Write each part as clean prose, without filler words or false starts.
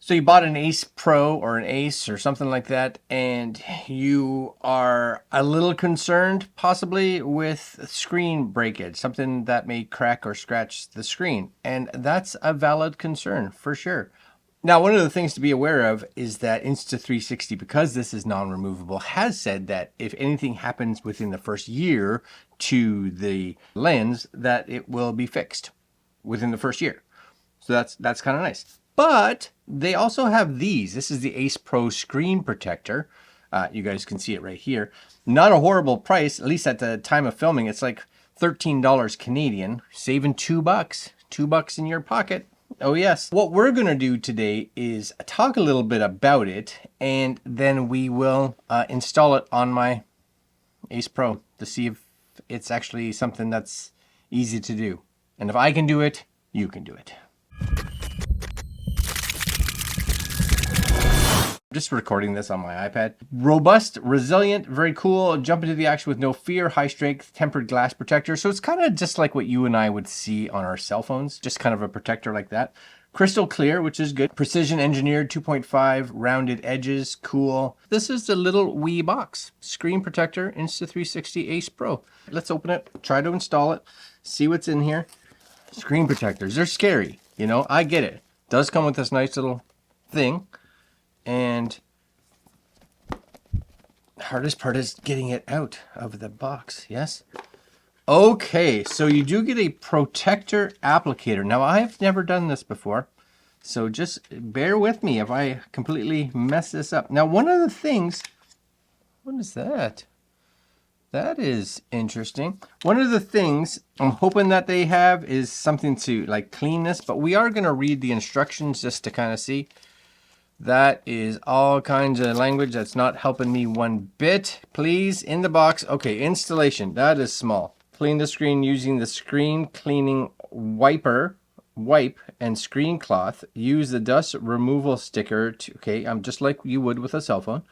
So you bought an Ace Pro or an Ace or something like that, and you are a little concerned possibly with screen breakage, something that may crack or scratch the screen. And that's a valid concern for sure. Now, one of the things to be aware of is that Insta360, because this is non-removable, has said that if anything happens within the first year to the lens, that it will be fixed within the first year. So that's kind of nice. But they also have these. This is the Ace Pro screen protector. You guys can see it right here. Not a horrible price, at least at the time of filming. It's like $13 Canadian, saving $2. $2 in your pocket. Oh yes. What we're going to do today is talk a little bit about it, and then we will install it on my Ace Pro to see if it's actually something that's easy to do. And if I can do it, you can do it. Just recording this on my iPad. Robust, resilient, very cool. Jump into the action with no fear. High strength, tempered glass protector. So it's kind of just like what you and I would see on our cell phones. Just kind of a protector like that. Crystal clear, which is good. Precision engineered, 2.5, rounded edges, cool. This is the little wee box. Screen protector, Insta360 Ace Pro. Let's open it, try to install it, see what's in here. Screen protectors, they're scary. You know, I get it. Does come with this nice little thing. And hardest part is getting it out of the box. Yes. Okay, so you do get a protector applicator. Now, I've never done this before, so just bear with me if I completely mess this up. Now, one of the things, what is that? That is interesting. One of the things I'm hoping that they have is something to like clean this, but we are going to read the instructions just to kind of see. That is all kinds of language that's not helping me one bit. Please, in the box. Okay, installation. That is small. Clean the screen using the screen cleaning wipe and screen cloth. Use the dust removal sticker to, okay, I'm just like you would with a cell phone.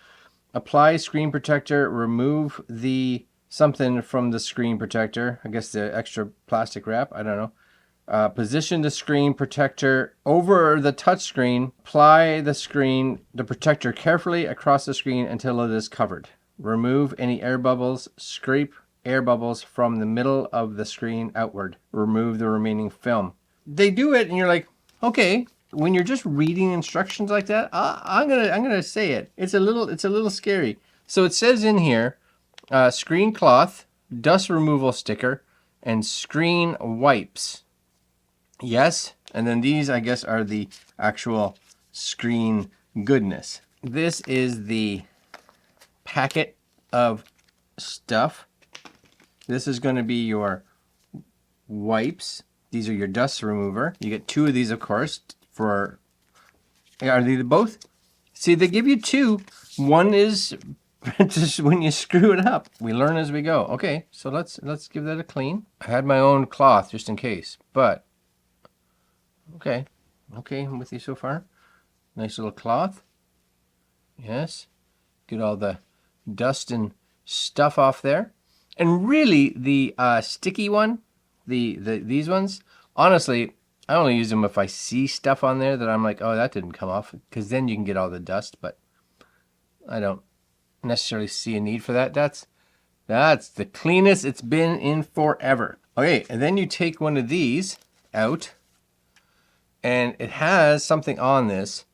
Apply screen protector. Remove the something from the screen protector. I guess the extra plastic wrap. I don't know. Position the screen protector over the touch screen. Apply the protector carefully across the screen until it is covered. Remove any air bubbles. Scrape air bubbles from the middle of the screen outward. Remove the remaining film. They do it and you're like, okay. When you're just reading instructions like that, I'm gonna say it. It's a little scary. So it says in here, screen cloth, dust removal sticker, and screen wipes. Yes, and then these, I guess, are the actual screen goodness. This is the packet of stuff. This is going to be your wipes. These are your dust remover. You get 2 of these, of course, for... Are they both? See, they give you 2. One is just when you screw it up. We learn as we go. Okay, so let's give that a clean. I had my own cloth just in case, but... Okay, I'm with you so far. Nice little cloth. Yes, get all the dust and stuff off there. And really, the sticky one, these ones, honestly, I only use them if I see stuff on there that I'm like, oh, that didn't come off, because then you can get all the dust. But I don't necessarily see a need for that. That's the cleanest it's been in forever. Okay, and then you take one of these out. And it has something on this.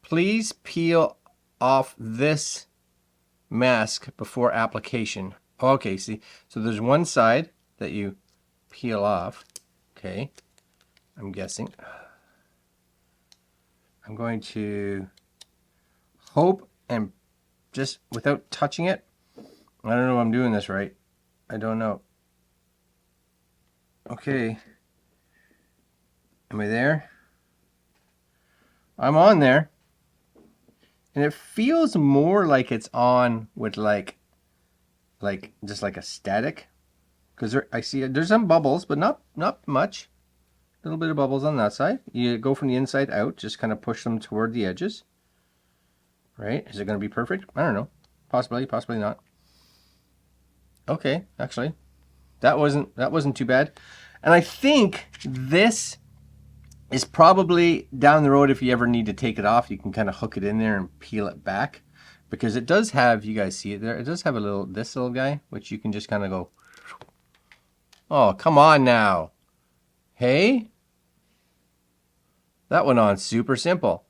Please peel off this mask before application. Okay, see, so there's one side that you peel off. Okay, I'm guessing. I'm going to hope and just without touching it. I don't know if I'm doing this right. I don't know. Okay. Am I there? I'm on there, and it feels more like it's on with like just like a static, because I see there's some bubbles, but not much. A little bit of bubbles on that side. You go from the inside out, just kind of push them toward the edges. Right? Is it going to be perfect? I don't know. Possibly not. Okay, actually, that wasn't too bad, and I think this is probably down the road. If you ever need to take it off, you can kind of hook it in there and peel it back, because it does have, you guys see it there, it does have a little, this little guy, which you can just kind of go, oh, come on now. Hey, that went on super simple.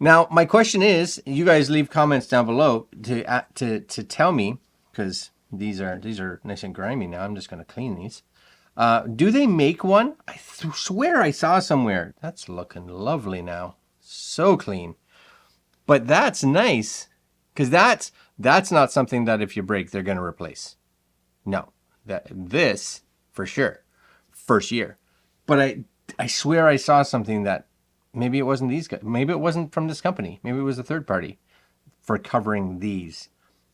Now, my question is, you guys leave comments down below to tell me, because these are nice and grimy now. I'm just going to clean these. Do they make one? I swear I saw somewhere. That's looking lovely now. So clean. But that's nice, because that's not something that if you break, they're going to replace. No, this for sure, first year. But I swear I saw something that maybe it wasn't these guys. Maybe it wasn't from this company. Maybe it was a third party for covering these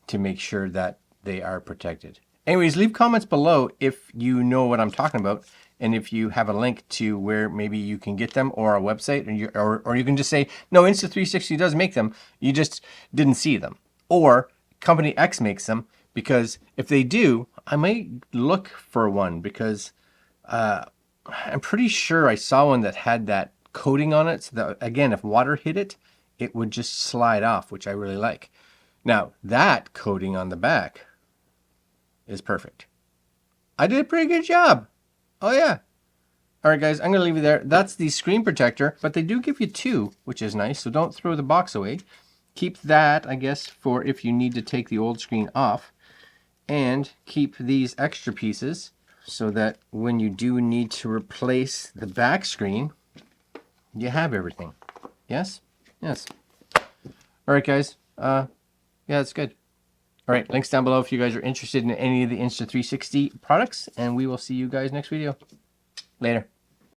to make sure that they are protected. Anyways, leave comments below if you know what I'm talking about, and if you have a link to where maybe you can get them, or a website, or you can just say, no, Insta360 does make them, you just didn't see them. Or Company X makes them, because if they do, I might look for one, because I'm pretty sure I saw one that had that coating on it, so that, again, if water hit it, it would just slide off, which I really like. Now, that coating on the back is perfect. I did a pretty good job. Oh, yeah. All right, guys, I'm going to leave you there. That's the screen protector, but they do give you two, which is nice, so don't throw the box away. Keep that, I guess, for if you need to take the old screen off. And keep these extra pieces so that when you do need to replace the back screen, you have everything. Yes? Yes. All right, guys. Yeah, that's good. All right, links down below if you guys are interested in any of the Insta360 products, and we will see you guys next video. Later.